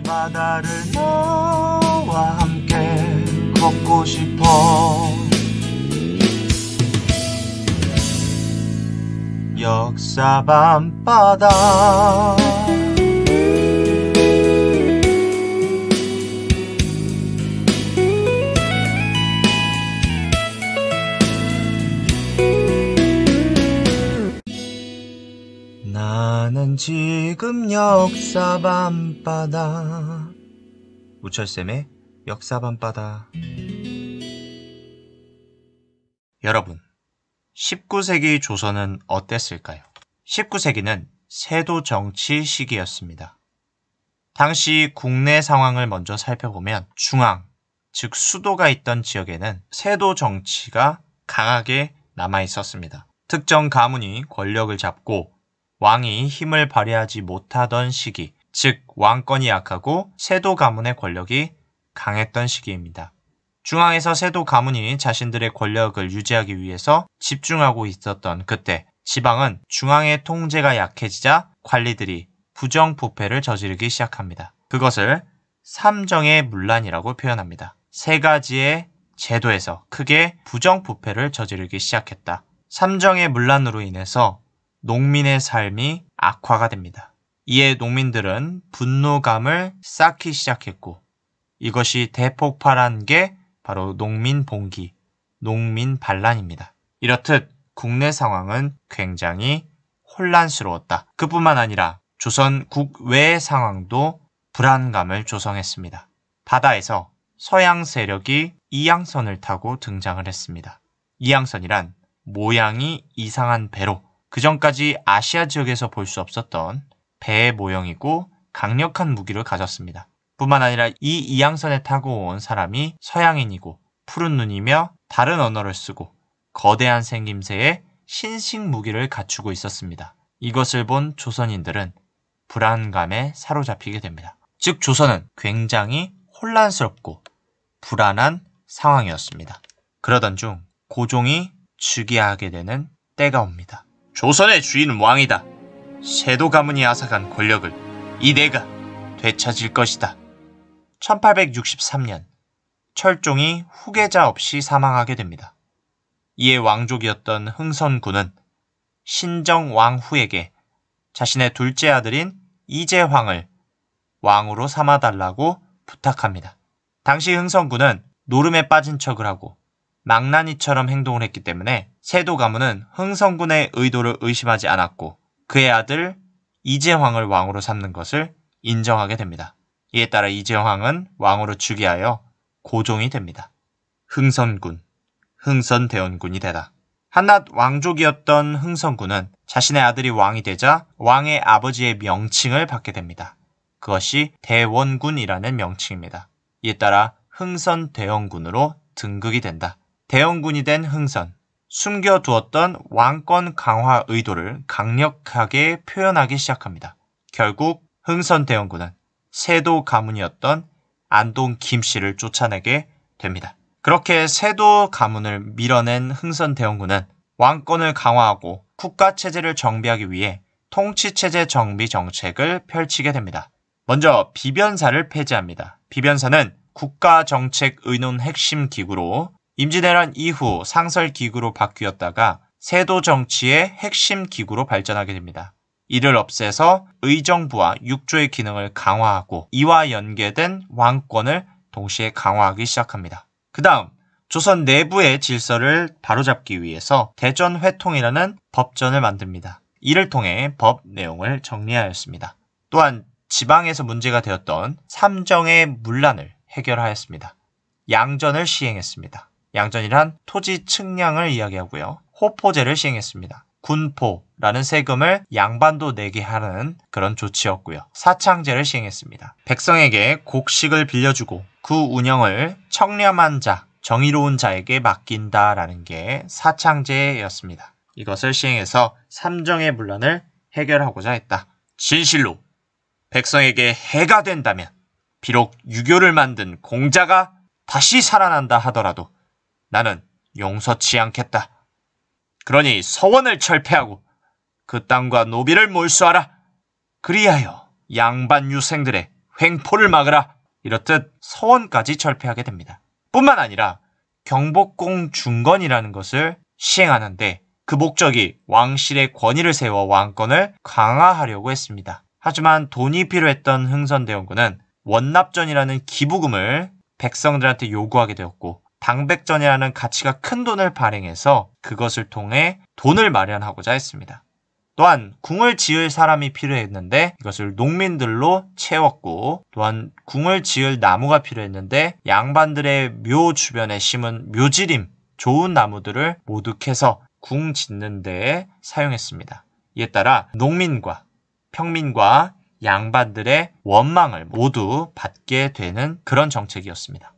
바다를 너와 함께 걷고 싶어. 역사 밤바다. 나는 지금 역사 밤바다. 우철쌤의 역사 밤바다. 여러분, 19세기 조선은 어땠을까요? 19세기는 세도 정치 시기였습니다. 당시 국내 상황을 먼저 살펴보면 중앙, 즉 수도가 있던 지역에는 세도 정치가 강하게 남아 있었습니다. 특정 가문이 권력을 잡고 왕이 힘을 발휘하지 못하던 시기, 즉 왕권이 약하고 세도 가문의 권력이 강했던 시기입니다. 중앙에서 세도 가문이 자신들의 권력을 유지하기 위해서 집중하고 있었던 그때, 지방은 중앙의 통제가 약해지자 관리들이 부정부패를 저지르기 시작합니다. 그것을 삼정의 문란이라고 표현합니다. 세 가지의 제도에서 크게 부정부패를 저지르기 시작했다. 삼정의 문란으로 인해서 농민의 삶이 악화가 됩니다. 이에 농민들은 분노감을 쌓기 시작했고, 이것이 대폭발한 게 바로 농민봉기, 농민반란입니다. 이렇듯 국내 상황은 굉장히 혼란스러웠다. 그뿐만 아니라 조선 국외 상황도 불안감을 조성했습니다. 바다에서 서양 세력이 이양선을 타고 등장을 했습니다. 이양선이란 모양이 이상한 배로 그전까지 아시아 지역에서 볼 수 없었던 배의 모형이고 강력한 무기를 가졌습니다. 뿐만 아니라 이 이양선에 타고 온 사람이 서양인이고 푸른 눈이며 다른 언어를 쓰고 거대한 생김새의 신식 무기를 갖추고 있었습니다. 이것을 본 조선인들은 불안감에 사로잡히게 됩니다. 즉 조선은 굉장히 혼란스럽고 불안한 상황이었습니다. 그러던 중 고종이 즉위하게 되는 때가 옵니다. 조선의 주인은 왕이다. 세도 가문이 앗아간 권력을 이 내가 되찾을 것이다. 1863년 철종이 후계자 없이 사망하게 됩니다. 이에 왕족이었던 흥선군은 신정왕후에게 자신의 둘째 아들인 이재황을 왕으로 삼아달라고 부탁합니다. 당시 흥선군은 노름에 빠진 척을 하고 망나니처럼 행동을 했기 때문에 세도 가문은 흥선군의 의도를 의심하지 않았고 그의 아들 이재황을 왕으로 삼는 것을 인정하게 됩니다. 이에 따라 이재황은 왕으로 즉위하여 고종이 됩니다. 흥선군, 흥선대원군이 되다. 한낱 왕족이었던 흥선군은 자신의 아들이 왕이 되자 왕의 아버지의 명칭을 받게 됩니다. 그것이 대원군이라는 명칭입니다. 이에 따라 흥선대원군으로 등극이 된다. 대원군이 된 흥선, 숨겨두었던 왕권 강화 의도를 강력하게 표현하기 시작합니다. 결국 흥선대원군은 세도 가문이었던 안동 김씨를 쫓아내게 됩니다. 그렇게 세도 가문을 밀어낸 흥선대원군은 왕권을 강화하고 국가체제를 정비하기 위해 통치체제 정비 정책을 펼치게 됩니다. 먼저 비변사를 폐지합니다. 비변사는 국가정책의논 핵심 기구로 임진왜란 이후 상설기구로 바뀌었다가 세도 정치의 핵심 기구로 발전하게 됩니다. 이를 없애서 의정부와 육조의 기능을 강화하고 이와 연계된 왕권을 동시에 강화하기 시작합니다. 그 다음 조선 내부의 질서를 바로잡기 위해서 대전회통이라는 법전을 만듭니다. 이를 통해 법 내용을 정리하였습니다. 또한 지방에서 문제가 되었던 삼정의 문란을 해결하였습니다. 양전을 시행했습니다. 양전이란 토지 측량을 이야기하고요. 호포제를 시행했습니다. 군포라는 세금을 양반도 내게 하는 그런 조치였고요. 사창제를 시행했습니다. 백성에게 곡식을 빌려주고 그 운영을 청렴한 자, 정의로운 자에게 맡긴다라는 게 사창제였습니다. 이것을 시행해서 삼정의 문란을 해결하고자 했다. 진실로 백성에게 해가 된다면 비록 유교를 만든 공자가 다시 살아난다 하더라도 나는 용서치 않겠다. 그러니 서원을 철폐하고 그 땅과 노비를 몰수하라. 그리하여 양반 유생들의 횡포를 막으라 이렇듯 서원까지 철폐하게 됩니다. 뿐만 아니라 경복궁 중건이라는 것을 시행하는데 그 목적이 왕실의 권위를 세워 왕권을 강화하려고 했습니다. 하지만 돈이 필요했던 흥선대원군은 원납전이라는 기부금을 백성들한테 요구하게 되었고 당백전이라는 가치가 큰 돈을 발행해서 그것을 통해 돈을 마련하고자 했습니다. 또한 궁을 지을 사람이 필요했는데 이것을 농민들로 채웠고 또한 궁을 지을 나무가 필요했는데 양반들의 묘 주변에 심은 묘지림, 좋은 나무들을 모두 캐서 궁 짓는 데에 사용했습니다. 이에 따라 농민과 평민과 양반들의 원망을 모두 받게 되는 그런 정책이었습니다.